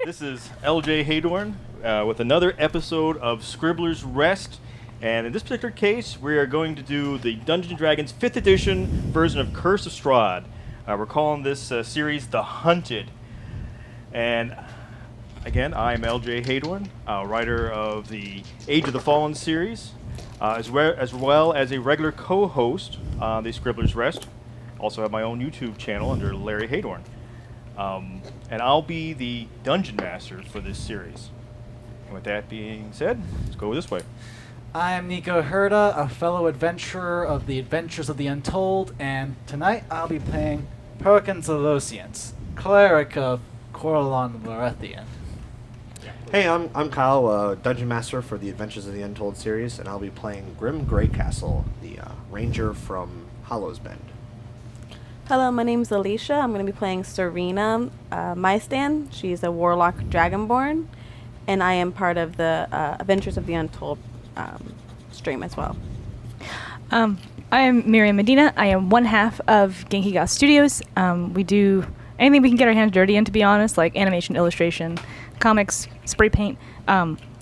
This is LJ Haydorn with another episode of Scribbler's Rest. And in this particular case, we are going to do the Dungeons & Dragons 5th edition version of Curse of Strahd. We're calling this series The Hunted. And again, I'm LJ Haydorn, writer of the Age of the Fallen series, as well as a regular co-host on the Scribbler's Rest. Also have my own YouTube channel under Larry Haydorn. And I'll be the Dungeon Master for this series. And with that being said, let's go this way. I'm Nico Herda, a fellow adventurer of the Adventures of the Untold, and tonight I'll be playing Perkins Zelosians, cleric of Corlon Varethian. Hey, I'm Kyle, Dungeon Master for the Adventures of the Untold series, and I'll be playing Grim Greycastle, the ranger from Hollow's Bend. Hello, my name's Alicia. I'm going to be playing Serena Mystan. She's a warlock dragonborn, and I am part of the Adventures of the Untold stream as well. I am Miriam Medina. I am one half of Genki Ga Studios. We do anything we can get our hands dirty in, to be honest, like animation, illustration, comics, spray paint,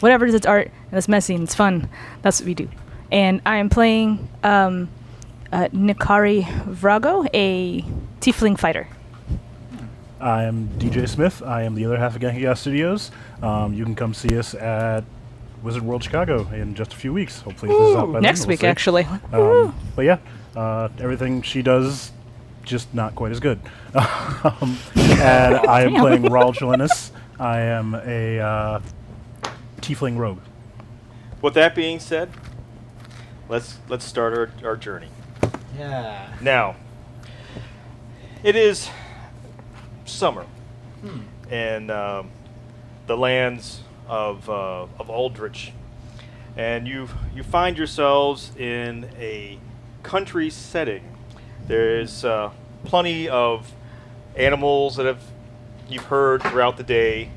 whatever it is, it's art, and it's messy and it's fun. That's what we do. And I am playing Nikari Vrago, a tiefling fighter. I am DJ Smith. I am the other half of Genki Ga Studios. You can come see us at Wizard World Chicago in just a few weeks. Hopefully this is out by Next then. week, We'll see. actually. But yeah, everything she does, just not quite as good. And I am playing Raul Chalinis. I am a tiefling rogue. With that being said, let's start our journey. Yeah. Now, it is summer in the lands of Aldrich, and you find yourselves in a country setting. There's plenty of animals that you've heard throughout the day,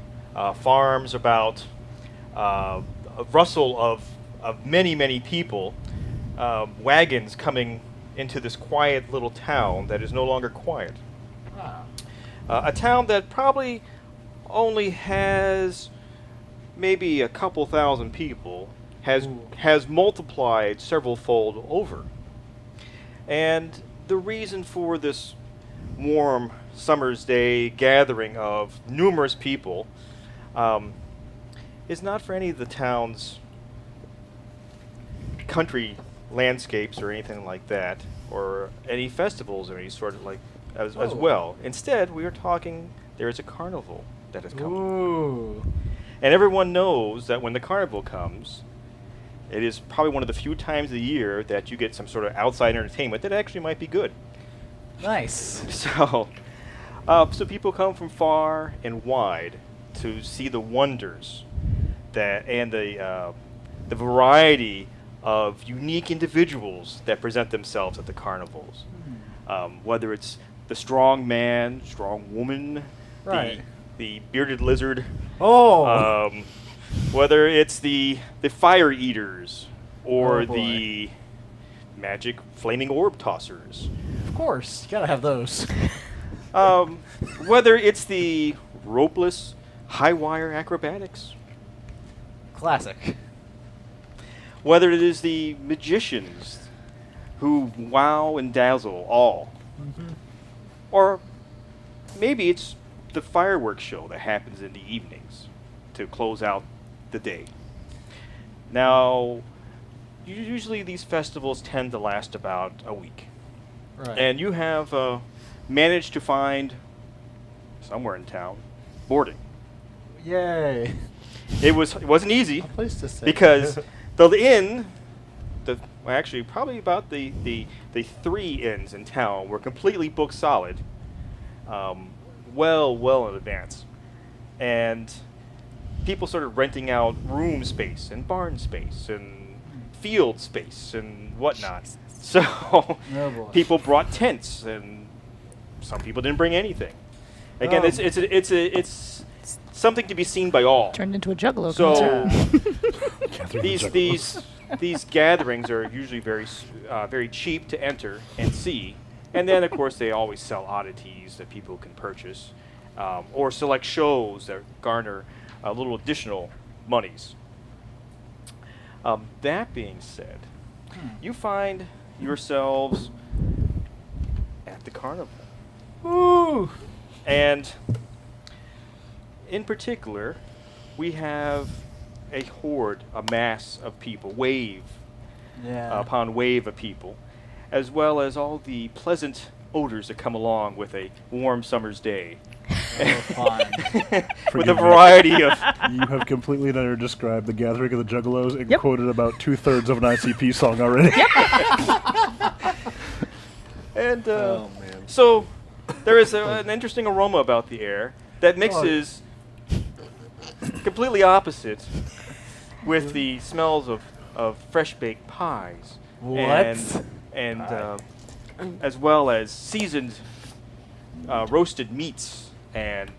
farms about, a rustle of many people, wagons coming into this quiet little town that is no longer quiet. Wow. A town that probably only has maybe a couple thousand people has multiplied several fold over. And the reason for this warm summer's day gathering of numerous people is not for any of the town's country landscapes or anything like that, or any festivals or any sort of as well. Instead, we are talking, there is a carnival that is coming. Ooh. And everyone knows that when the carnival comes, it is probably one of the few times of the year that you get some sort of outside entertainment that actually might be good. Nice. So people come from far and wide to see the wonders and the variety of unique individuals that present themselves at the carnivals. Whether it's the strong man, strong woman, Right. the bearded lizard, Oh. whether it's the fire eaters or Oh, boy. the magic flaming orb tossers. Of course. You gotta have those. Whether it's the ropeless high wire acrobatics, Classic. whether it is the magicians who wow and dazzle all, or maybe it's the fireworks show that happens in the evenings to close out the day. Now, usually these festivals tend to last about a week. Right. And you have managed to find, somewhere in town, boarding. Yay. It wasn't easy A place to stay. because the inn, actually probably about the 3 inns in town were completely booked solid, well in advance, and people started renting out room space and barn space and field space and whatnot. So Oh, boy. people brought tents, and some people didn't bring anything. Again, Oh. it's something to be seen by all. Turned into a juggalo So concert. these gatherings are usually very cheap to enter and see, and then of course they always sell oddities that people can purchase. or select shows that garner a little additional monies. That being said, you find yourselves at the carnival. Woo! And in particular, we have a horde, a mass of people, wave Yeah. upon wave of people, as well as all the pleasant odors that come along with a warm summer's day. Fine. With Forgive a me. variety of You have completely described the Gathering of the Juggalos and Yep. quoted about 2/3 of an ICP song already. and Oh man. so there is an interesting aroma about the air that mixes completely opposite with the smells of fresh baked pies. What? And as well as seasoned roasted meats and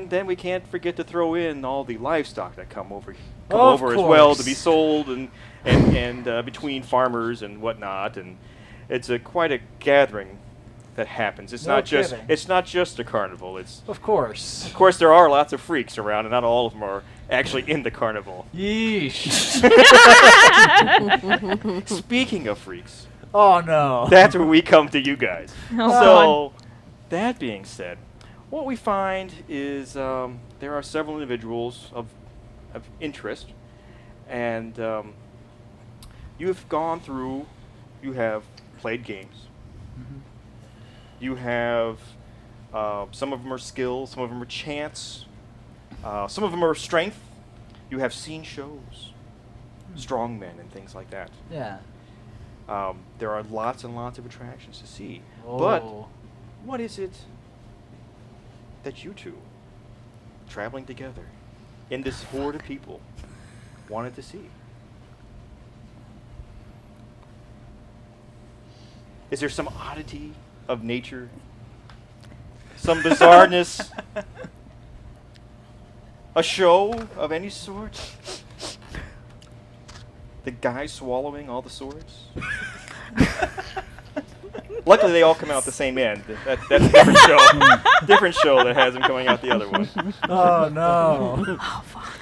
then we can't forget to throw in all the livestock that come over Of as well to course. be sold and between farmers and whatnot, and it's quite a gathering that happens. It's No not just kidding. it's not just a carnival. Of Of course. course there are lots of freaks around, and not all of them are actually in the carnival. Yeesh. Speaking of freaks, Oh no. that's where we come to you guys. Oh, So, that being said, what we find is there are several individuals of interest, and you have gone through, you have played games, you have some of them are skill, some of them are chance, some of them are strength. You have seen shows, strongmen and things like that. Yeah. There are lots and lots of attractions to see. But Oh. what is it that you two, traveling together in this horde of people, wanted to see? Is there some oddity of nature? Some bizarreness? A show of any sort? The guy swallowing all the swords? Luckily, they all come out the same end. That's a different show. Different show that has them coming out the other one. Oh no. Oh fuck.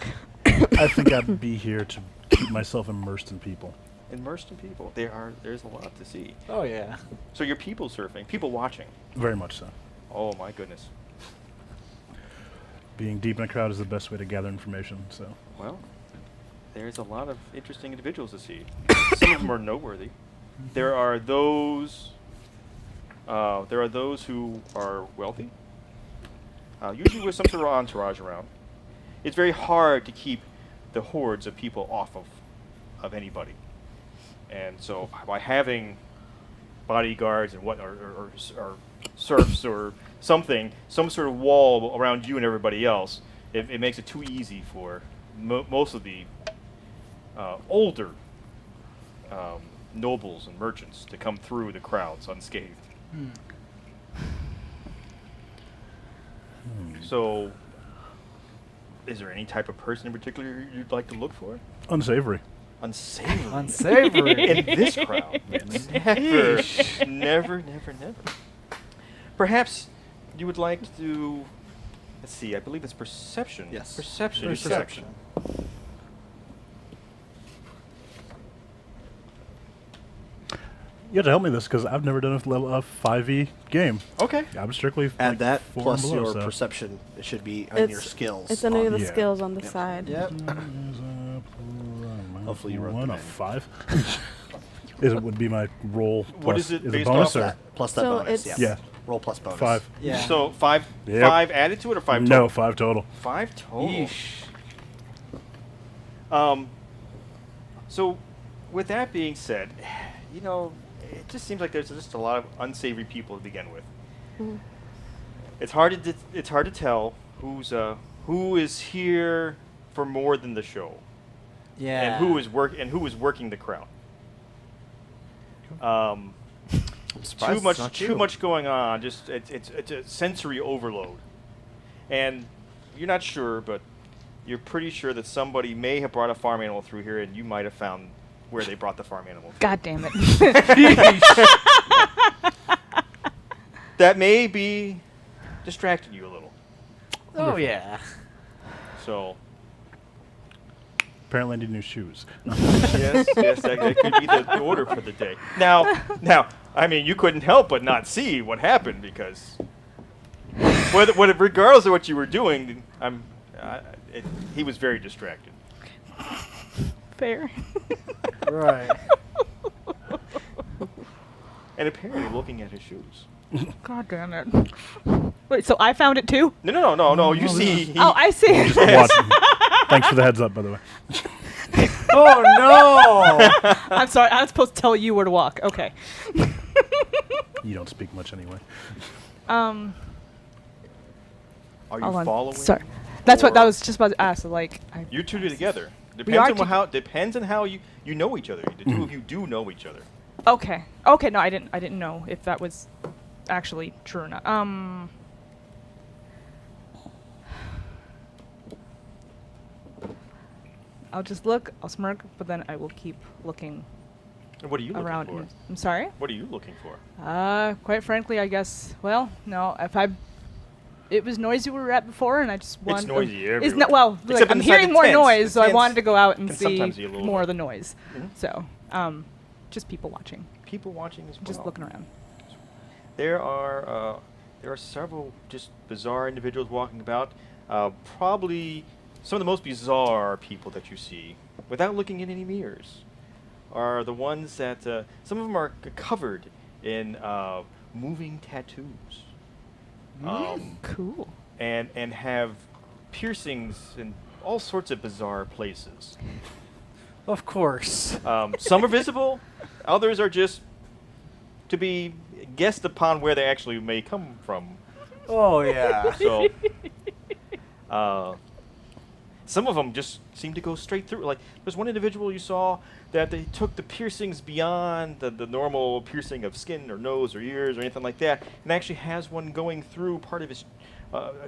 I think I'd be here to keep myself immersed in people. Immersed in people. There's a lot to see. Oh yeah. So you're people surfing, people watching. Very much so. Oh my goodness. Being deep in a crowd is the best way to gather information. So Well, there's a lot of interesting individuals to see. Some of them are noteworthy. There are those. There are those who are wealthy, usually with some sort of entourage around. It's very hard to keep the hordes of people off of anybody, and so by having bodyguards and what or serfs or something, some sort of wall around you and everybody else, it makes it too easy for most of the older nobles and merchants to come through the crowds unscathed. So, is there any type of person in particular you'd like to look for? unsavory. Unsavory. Unsavory. In this crowd. Never. Perhaps you would like to. Let's see. I believe it's perception. Yes. Perception. Perception. You have to help me with this because I've never done a 5e game. Okay. I'm strictly Add like, that 4 plus and below, your so. perception. It should be on your skills. It's under the Yeah. skills on the Yep. side. Yep. Hopefully you wrote one them of in. 5. It would be my roll. What plus, is it is based bonus off or that? Plus that So bonus. it's- Yes. Yeah. Roll plus bonus. 5? Yeah. So five Yep. added to it or 5 total? No, 5 total. 5 total. Yeesh. So, with that being said, you know, it just seems like there's just a lot of unsavory people to begin with. Mhm. It's hard to tell who is here for more than the show, Yeah. and who is working the crowd. I'm surprised Too much it's not too you. much going on. Just it's a sensory overload, and you're not sure, but you're pretty sure that somebody may have brought a farm animal through here, and you might have found where they brought the farm animal. God damn it. That may be distracted you a little. Oh yeah. So Apparently, I need new shoes. yes, that could be the order for the day. Now, I mean, you couldn't help but not see what happened because, regardless of what you were doing, he was very distracted. Fair. Right. And apparently looking at his shoes. God damn it. Wait, so I found it too? No. You see. Oh, I see. Watching. Thanks for the heads up, by the way. Oh no! I'm sorry. I was supposed to tell you where to walk. Okay. You don't speak much anyway. Are you Hold on. following? Sorry. That's what or- that was just about to ask. So like, You two are together. We are Depends on how you know each other. The two of you do know each other. Okay. Okay. No, I didn't know if that was actually true or not. I'll just look. I'll smirk, but then I will keep looking And what are you looking around. for? I'm sorry. What are you looking for? Quite frankly, I guess. Well, no. It was noisy where we were at before, and I just wanted. noisy It's everywhere. not well. Except Like, I'm inside hearing the more tents. noise, The so I tents wanted to go out and can see sometimes be a little more loud. of the noise. Mhm. So, just people watching, People watching as well. just looking around. There are several just bizarre individuals walking about. Probably some of the most bizarre people that you see, without looking in any mirrors, are the ones that some of them are covered in moving tattoos, Cool. and have piercings in all sorts of bizarre places. Of course. Some are visible, others are just to be guessed upon where they actually may come from. Oh yeah. So, some of them just seem to go straight through. Like, there's one individual you saw that they took the piercings beyond the normal piercing of skin or nose or ears or anything like that, and actually has one going through part of his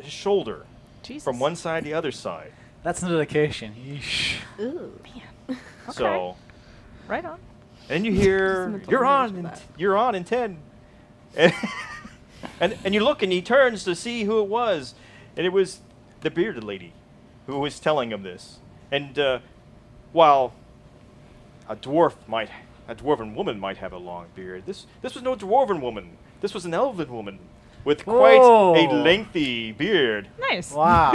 shoulder Jesus. from one side to the other side. That's an indication. Yeesh. Ooh. So, Right on. and you hear, Just you're mental on, image in of that. you're on in 10. And you look and he turns to see who it was, and it was the bearded lady who was telling him this. And while a dwarven woman might have a long beard, this was no dwarven woman. This was an elven woman with quite a Oh. lengthy beard. Nice. Wow.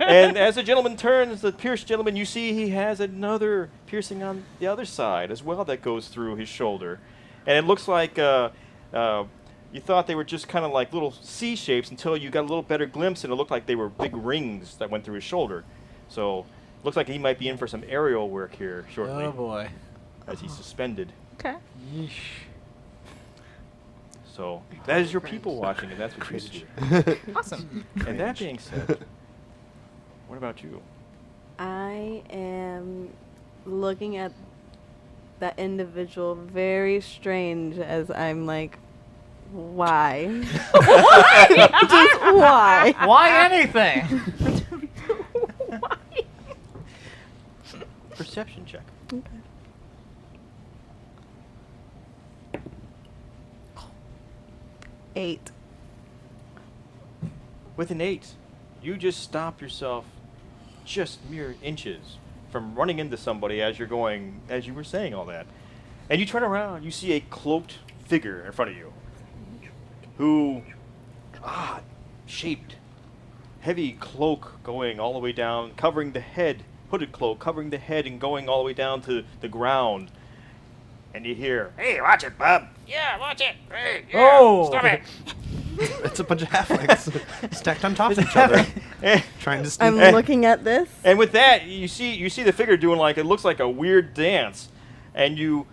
And as the gentleman turns, the pierced gentleman, you see he has another piercing on the other side as well that goes through his shoulder. And it looks like you thought they were just kind of like little C shapes until you got a little better glimpse, and it looked like they were big rings that went through his shoulder. So looks like he might be in for some aerial work here shortly Oh boy. as he's suspended. Okay. Yeesh. So that is your people watching, and that's what you see. Awesome. And that being said, what about you? I am looking at that individual very strange as I'm like, why? Just why? Why anything? Perception check. Okay. Eight. With an 8, you just stop yourself just mere inches from running into somebody as you're going, as you were saying all that. And you turn around, you see a cloaked figure in front of you who, shaped, heavy cloak going all the way down, covering the head, hooded cloak, covering the head and going all the way down to the ground. And you hear, "Hey, watch it, bub. Yeah, watch it. Hey, yeah, Oh. stop it." It's a bunch of halflings stacked on top of each other, Eh, trying to sneak. I'm Eh. looking at this. And with that, you see the figure doing like, it looks like a weird dance, and you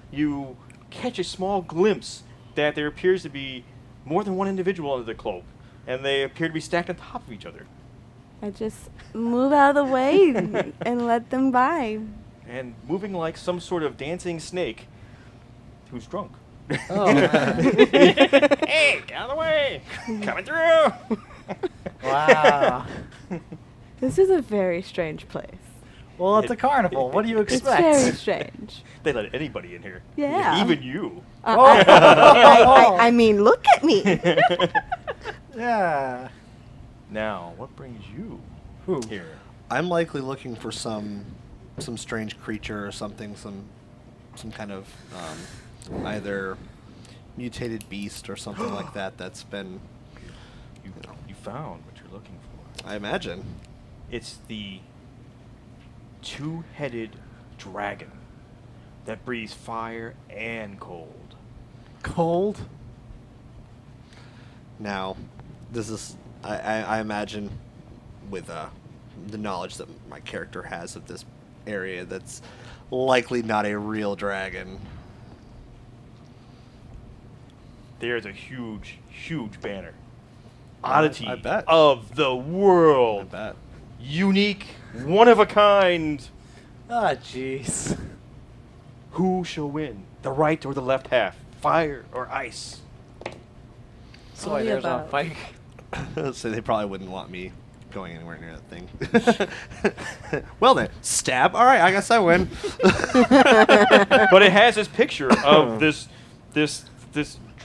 catch a small glimpse that there appears to be more than one individual under the cloak, and they appear to be stacked on top of each other. I just move out of the way and let them by. And moving like some sort of dancing snake who's drunk. Oh man. Hey, get out of the way! Coming through! Wow. This is a very strange place. Well, it's a carnival. What do you It's expect? very strange. They let anybody in here. Yeah. Even you. Oh. I mean, look at me. Yeah. Now, what brings you here? I'm likely looking for some strange creature or something, some kind of either mutated beast or something like that that's been. You found what you're looking for. I imagine. It's the two-headed dragon that breathes fire and cold. Cold? Now, this is I imagine with the knowledge that my character has of this area, that's likely not a real dragon. There's a huge, huge banner. Oddity I bet. of the world. I bet. Unique, one of a kind. Ah, jeez. Who shall win? The right or the left half? Fire or ice? So All the there's on above. fire. So they probably wouldn't want me going anywhere near that thing. Well then, stab. All right, I guess I win. But it has this picture of this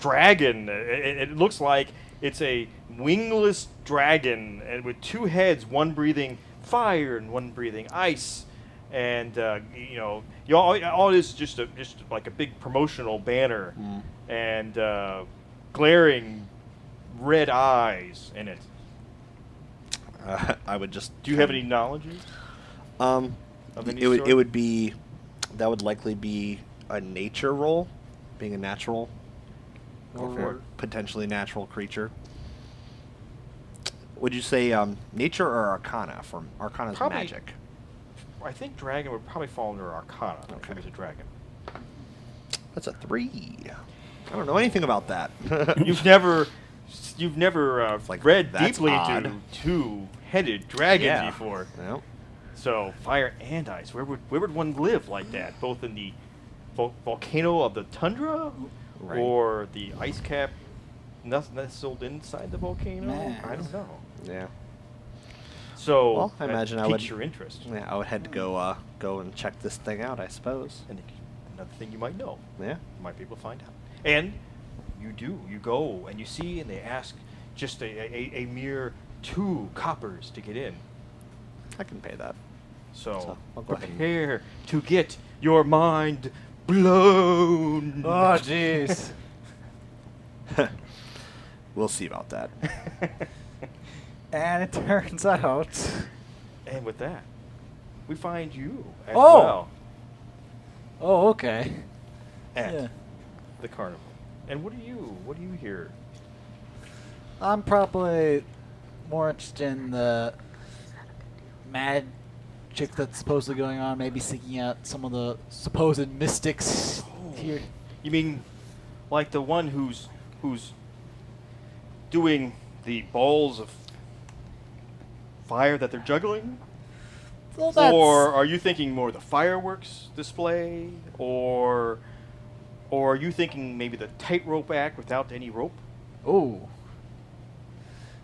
dragon. It looks like it's a wingless dragon, and with two heads, one breathing fire and one breathing ice. And all it is just like a big promotional banner, and glaring red eyes in it. I would just. Do you have any knowledge? Of any sort? It would be, that would likely be a nature roll, being a natural or potentially natural creature. Would you say nature or arcana? From arcana's Probably- magic. I think dragon would probably fall under Arcana if Okay. it was a dragon. That's a 3. I don't know anything about that. You've never Like, read that's deeply odd. into two-headed dragons Yeah. before. Well, So fire and ice. Where would one live like that? Both in the volcano of the tundra, Right. or the ice cap nestled inside the volcano? Man. I don't know. yeah. So Well, I that imagine I piques would- your interest. Yeah, I would head to go and check this thing out, I suppose. And another thing you might know. Yeah. You might be able to find out. And you go and you see, and they ask just a mere 2 coppers to get in. I can pay that. So I'll go ahead and- prepare to get your mind blown. Oh, jeez. We'll see about that. And it turns out. And with that, we find you as Oh! well Oh, okay. at Yeah. the carnival. And what do you hear? I'm probably more interested in the magic that's supposedly going on, maybe seeking out some of the supposed mystics here. You mean like the one who's doing the balls of fire that they're juggling? Well, that's Or are you thinking more the fireworks display, or are you thinking maybe the tightrope act without any rope? Oh.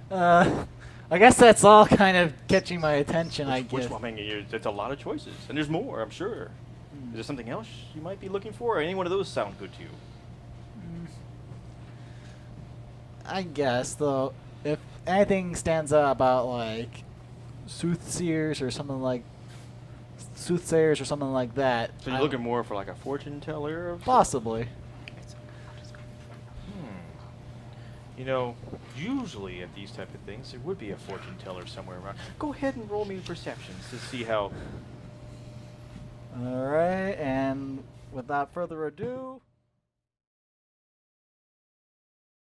I guess that's all kind of catching my attention, I Which guess. one? I mean, it's a lot of choices, and there's more, I'm sure. Is there something else you might be looking for? Or any one of those sound good to you? I guess, though, if anything stands out about, like, soothsayers or something like that. So you're looking more for like a fortune teller? Of Possibly. You know, usually at these type of things, there would be a fortune teller somewhere around. Go ahead and roll me perceptions to see how. Alright, and without further ado...